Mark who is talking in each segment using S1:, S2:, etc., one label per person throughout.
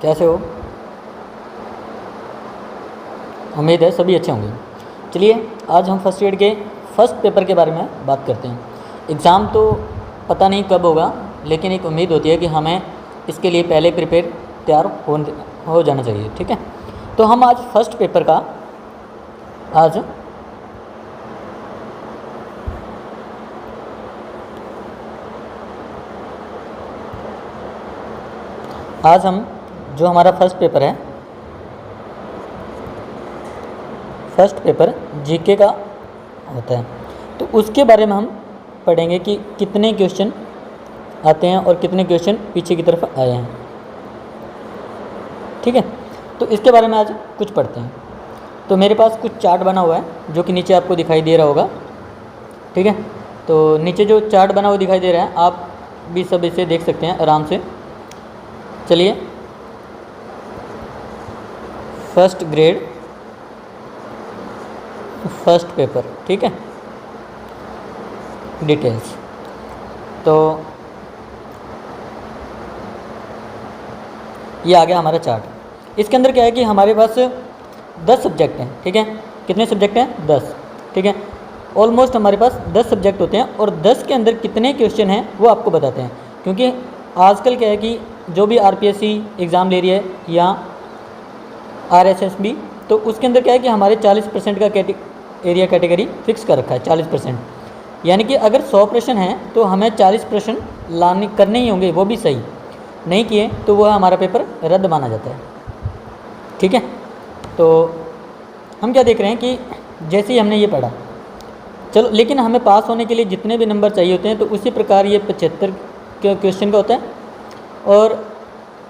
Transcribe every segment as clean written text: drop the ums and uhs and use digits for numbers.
S1: कैसे हो? उम्मीद है सभी अच्छे होंगे। चलिए आज हम फर्स्ट ईयर के फर्स्ट पेपर के बारे में बात करते हैं। एग्ज़ाम तो पता नहीं कब होगा, लेकिन एक उम्मीद होती है कि हमें इसके लिए पहले तैयार हो जाना चाहिए। ठीक है, तो हम आज फर्स्ट पेपर का आज हम जो हमारा फर्स्ट पेपर है, फर्स्ट पेपर जीके का होता है, तो उसके बारे में हम पढ़ेंगे कि कितने क्वेश्चन आते हैं और कितने क्वेश्चन पीछे की तरफ आए हैं। ठीक है, तो इसके बारे में आज कुछ पढ़ते हैं। तो मेरे पास कुछ चार्ट बना हुआ है जो कि नीचे आपको दिखाई दे रहा होगा। ठीक है, तो नीचे जो चार्ट बना हुआ दिखाई दे रहा है, आप भी सब इसे देख सकते हैं आराम से। चलिए, फर्स्ट ग्रेड फर्स्ट पेपर, ठीक है, डिटेल्स। तो ये आ गया हमारा चार्ट। इसके अंदर क्या है कि हमारे पास 10 सब्जेक्ट हैं। ठीक है, कितने सब्जेक्ट हैं? 10। ठीक है, ऑलमोस्ट हमारे पास 10 सब्जेक्ट होते हैं और 10 के अंदर कितने क्वेश्चन हैं वो आपको बताते हैं। क्योंकि आजकल क्या है कि जो भी आरपीएससी एग्ज़ाम ले रही है या आरएसएसबी, तो उसके अंदर क्या है कि हमारे 40% का एरिया कैटेगरी फिक्स कर रखा है। 40%, यानी कि अगर 100 प्रश्न हैं तो हमें 40 प्रश्न करने ही होंगे, वो भी सही। नहीं किए तो वह हमारा पेपर रद्द माना जाता है। ठीक है, तो हम क्या देख रहे हैं कि जैसे ही हमने ये पढ़ा, चलो, लेकिन हमें पास होने के लिए जितने भी नंबर चाहिए होते हैं तो उसी प्रकार ये 75 क्वेश्चन का होता है। और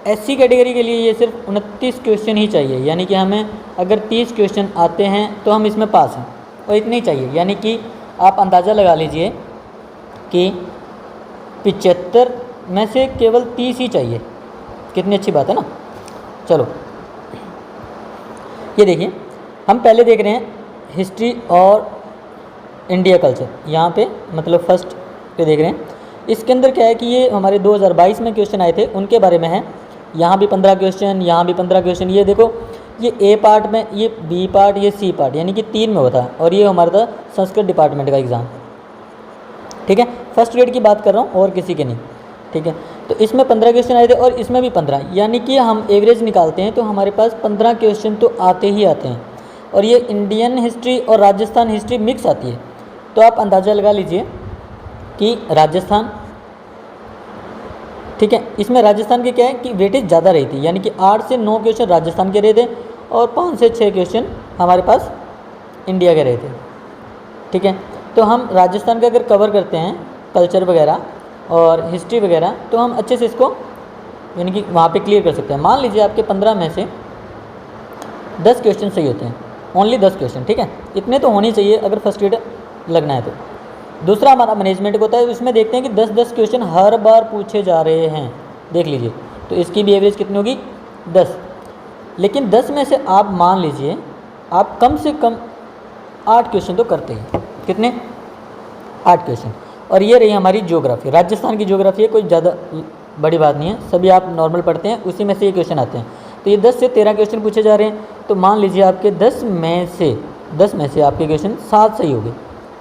S1: एससी कैटेगरी के लिए ये सिर्फ 29 क्वेश्चन ही चाहिए, यानी कि हमें अगर 30 क्वेश्चन आते हैं तो हम इसमें पास हैं, और इतने ही चाहिए। यानी कि आप अंदाज़ा लगा लीजिए कि 75 में से केवल 30 ही चाहिए। कितनी अच्छी बात है ना। चलो, ये देखिए, हम पहले देख रहे हैं हिस्ट्री और इंडिया कल्चर। यहाँ पे मतलब फर्स्ट पे देख रहे हैं। इसके अंदर क्या है कि ये हमारे 2022 में क्वेश्चन आए थे, उनके बारे में है। यहाँ भी 15 क्वेश्चन, यहाँ भी 15 क्वेश्चन। ये देखो, ये ए पार्ट में, ये बी पार्ट, ये सी पार्ट, यानी कि 3 में होता है। और ये हमारा था संस्कृत डिपार्टमेंट का एग्ज़ाम। ठीक है, फर्स्ट ग्रेड की बात कर रहा हूँ और किसी के नहीं। ठीक है, तो इसमें 15 क्वेश्चन आए थे और इसमें भी 15, यानी कि हम एवरेज निकालते हैं तो हमारे पास 15 क्वेश्चन तो आते ही आते हैं। और ये इंडियन हिस्ट्री और राजस्थान हिस्ट्री मिक्स आती है। तो आप अंदाज़ा लगा लीजिए कि राजस्थान, ठीक है, इसमें राजस्थान के क्या है कि वेटेज ज़्यादा रही थी, यानी कि 8 से 9 क्वेश्चन राजस्थान के रहे थे और 5 से 6 क्वेश्चन हमारे पास इंडिया के रहे थे। ठीक है, तो हम राजस्थान का अगर कवर करते हैं कल्चर वगैरह और हिस्ट्री वगैरह, तो हम अच्छे से इसको यानी कि वहाँ पे क्लियर कर सकते हैं। मान लीजिए आपके 15 में से 10 क्वेश्चन सही होते हैं, ओनली 10 क्वेश्चन। ठीक है, इतने तो होने चाहिए अगर फर्स्ट ग्रेड लगना है तो। दूसरा हमारा मैनेजमेंट का होता है, उसमें देखते हैं कि 10-10 क्वेश्चन हर बार पूछे जा रहे हैं। देख लीजिए, तो इसकी भी एवरेज कितनी होगी? 10। लेकिन 10 में से आप मान लीजिए आप कम से कम 8 क्वेश्चन तो करते हैं। कितने? 8 क्वेश्चन। और ये रही हमारी ज्योग्राफी, राजस्थान की ज्योग्राफी है, कोई ज़्यादा बड़ी बात नहीं है, सभी आप नॉर्मल पढ़ते हैं, उसी में से ये क्वेश्चन आते हैं। तो ये 10 से 13 क्वेश्चन पूछे जा रहे हैं। तो मान लीजिए आपके 10 में से आपके क्वेश्चन 7 सही हो गए।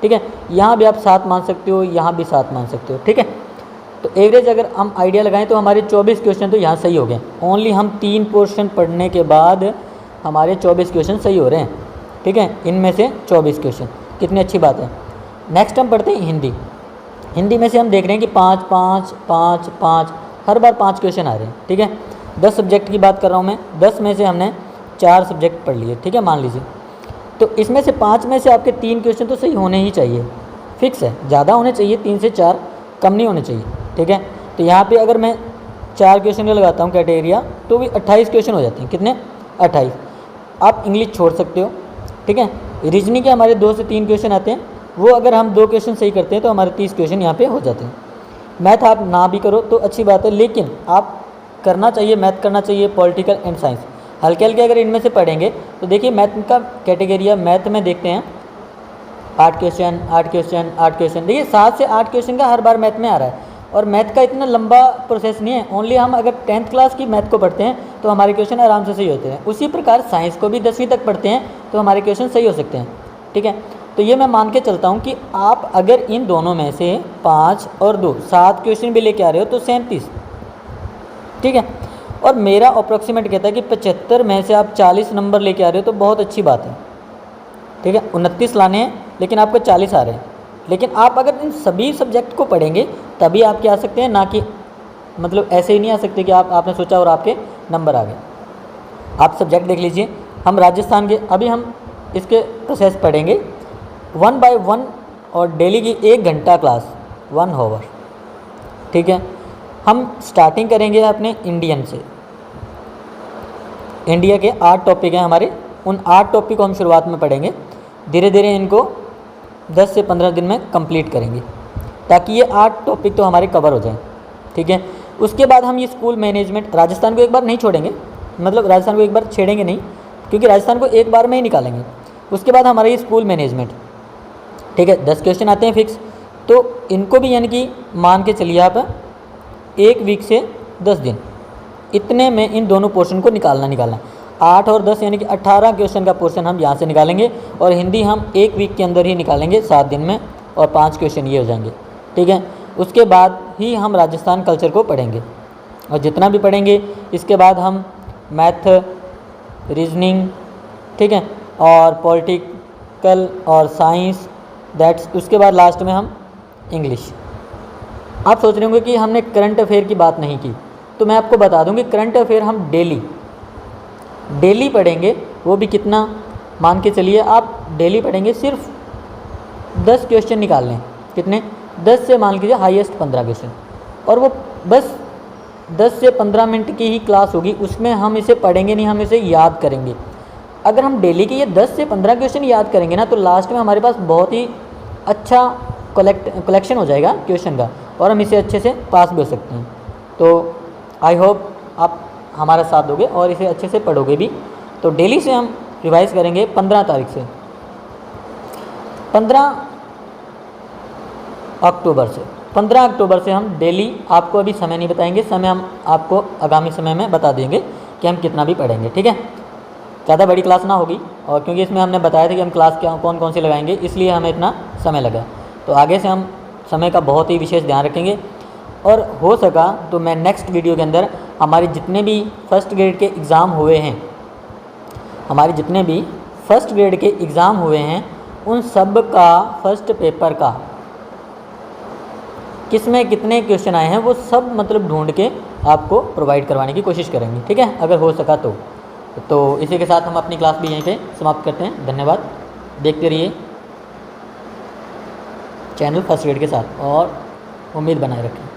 S1: ठीक है, यहाँ भी आप 7 मान सकते हो, यहाँ भी 7 मान सकते हो। ठीक है, तो एवरेज अगर हम आइडिया लगाएं तो हमारे 24 क्वेश्चन तो यहाँ सही हो गए। ओनली हम 3 पोर्शन पढ़ने के बाद हमारे 24 क्वेश्चन सही हो रहे हैं। ठीक है, इनमें से 24 क्वेश्चन, कितनी अच्छी बात है। नेक्स्ट हम पढ़ते हैं हिंदी। हिंदी में से हम देख रहे हैं कि 5 5 5 5 हर बार 5 क्वेश्चन आ रहे हैं। ठीक है, 10 सब्जेक्ट की बात कर रहा हूँ मैं, 10 में से हमने 4 सब्जेक्ट पढ़ लिए। ठीक है, मान लीजिए, तो इसमें से 5 में से आपके 3 क्वेश्चन तो सही होने ही चाहिए, फिक्स है, ज़्यादा होने चाहिए, 3 से 4 कम नहीं होने चाहिए। ठीक है, तो यहाँ पे अगर मैं 4 क्वेश्चन का लगाता हूँ कैटेगरिया, तो भी 28 क्वेश्चन हो जाते हैं। कितने? 28। आप इंग्लिश छोड़ सकते हो। ठीक है, रीजनिंग के हमारे 2 से 3 क्वेश्चन आते हैं, वो अगर हम 2 क्वेश्चन सही करते हैं तो हमारे 30 क्वेश्चन यहाँ पे हो जाते हैं। मैथ आप ना भी करो तो अच्छी बात है, लेकिन आप करना चाहिए, मैथ करना चाहिए, पॉलिटिकल एंड साइंस हल्के हल्के अगर इनमें से पढ़ेंगे तो देखिए मैथ का कैटेगरिया, मैथ में देखते हैं 8 क्वेश्चन 8 क्वेश्चन 8 क्वेश्चन, देखिए 7 से 8 क्वेश्चन का हर बार मैथ में आ रहा है। और मैथ का इतना लंबा प्रोसेस नहीं है, ओनली हम अगर 10th क्लास की मैथ को पढ़ते हैं तो हमारे क्वेश्चन आराम से सही होते हैं। उसी प्रकार साइंस को भी 10वीं तक पढ़ते हैं तो हमारे क्वेश्चन सही हो सकते हैं। ठीक है, तो ये मैं मान के चलता हूँ कि आप अगर इन दोनों में से 5 और 2 7 क्वेश्चन भी लेके आ रहे हो तो 37। ठीक है, और मेरा अप्रॉक्सीमेट कहता है कि 75 में से आप 40 नंबर लेके आ रहे हो तो बहुत अच्छी बात है। ठीक है, 29 लाने हैं लेकिन आपको 40 आ रहे हैं। लेकिन आप अगर इन सभी सब्जेक्ट को पढ़ेंगे तभी आपके आ सकते हैं, ना कि मतलब ऐसे ही नहीं आ सकते कि आपने सोचा और आपके नंबर आ गए। आप सब्जेक्ट देख लीजिए, हम राजस्थान के अभी हम इसके प्रोसेस पढ़ेंगे 1 बाय 1 और डेली की 1 घंटा क्लास 1 आवर। ठीक है, हम स्टार्टिंग करेंगे अपने इंडियन से। इंडिया के 8 टॉपिक हैं हमारे, उन 8 टॉपिक को हम शुरुआत में पढ़ेंगे। धीरे धीरे इनको 10 से 15 दिन में कंप्लीट करेंगे ताकि ये 8 टॉपिक तो हमारे कवर हो जाएं। ठीक है, उसके बाद हम ये स्कूल मैनेजमेंट, राजस्थान को एक बार नहीं छोड़ेंगे, मतलब राजस्थान को एक बार छेड़ेंगे नहीं, क्योंकि राजस्थान को एक बार में ही निकालेंगे। उसके बाद हमारा ये स्कूल मैनेजमेंट, ठीक है, 10 क्वेश्चन आते हैं फिक्स, तो इनको भी यानी कि मान के चलिए आप 1 वीक से 10 दिन, इतने में इन दोनों पोर्शन को निकालना 8 और 10 यानी कि 18 क्वेश्चन का पोर्शन हम यहाँ से निकालेंगे। और हिंदी हम 1 वीक के अंदर ही निकालेंगे 7 दिन में, और 5 क्वेश्चन ये हो जाएंगे। ठीक है, उसके बाद ही हम राजस्थान कल्चर को पढ़ेंगे, और जितना भी पढ़ेंगे इसके बाद हम मैथ, रीजनिंग, ठीक है, और पॉलिटिकल और साइंस, दैट्स, उसके बाद लास्ट में हम इंग्लिश। आप सोच रहे होंगे कि हमने करंट अफेयर की बात नहीं की, तो मैं आपको बता दूं कि करंट अफेयर हम डेली पढ़ेंगे। वो भी कितना, मान के चलिए आप डेली पढ़ेंगे, सिर्फ 10 क्वेश्चन निकाल लें। कितने? 10 से मान लीजिए हाईएस्ट 15 क्वेश्चन, और वो बस 10 से 15 मिनट की ही क्लास होगी, उसमें हम इसे पढ़ेंगे नहीं, हम इसे याद करेंगे। अगर हम डेली के ये 10 से 15 क्वेश्चन याद करेंगे ना, तो लास्ट में हमारे पास बहुत ही अच्छा कलेक्शन हो जाएगा क्वेश्चन का, और हम इसे अच्छे से पास भी हो सकते हैं। तो आई होप आप हमारा साथ दोगे और इसे अच्छे से पढ़ोगे भी। तो डेली से हम रिवाइज़ करेंगे 15 तारीख से, 15 अक्टूबर से हम डेली, आपको अभी समय नहीं बताएंगे, समय हम आपको आगामी समय में बता देंगे कि हम कितना भी पढ़ेंगे। ठीक है, ज़्यादा बड़ी क्लास ना होगी, और क्योंकि इसमें हमने बताया था कि हम क्लास क्या कौन सी लगाएंगे, इसलिए हमें इतना समय लगा। तो आगे से हम समय का बहुत ही विशेष ध्यान रखेंगे, और हो सका तो मैं नेक्स्ट वीडियो के अंदर हमारे जितने भी फर्स्ट ग्रेड के एग्ज़ाम हुए हैं, उन सब का फर्स्ट पेपर का किसमें कितने क्वेश्चन आए हैं वो सब मतलब ढूंढ के आपको प्रोवाइड करवाने की कोशिश करेंगे। ठीक है, अगर हो सका तो इसी के साथ हम अपनी क्लास भी यहीं पे समाप्त करते हैं। धन्यवाद, देखते रहिए चैनल फर्स्ट ग्रेड के साथ, और उम्मीद बनाए रखें।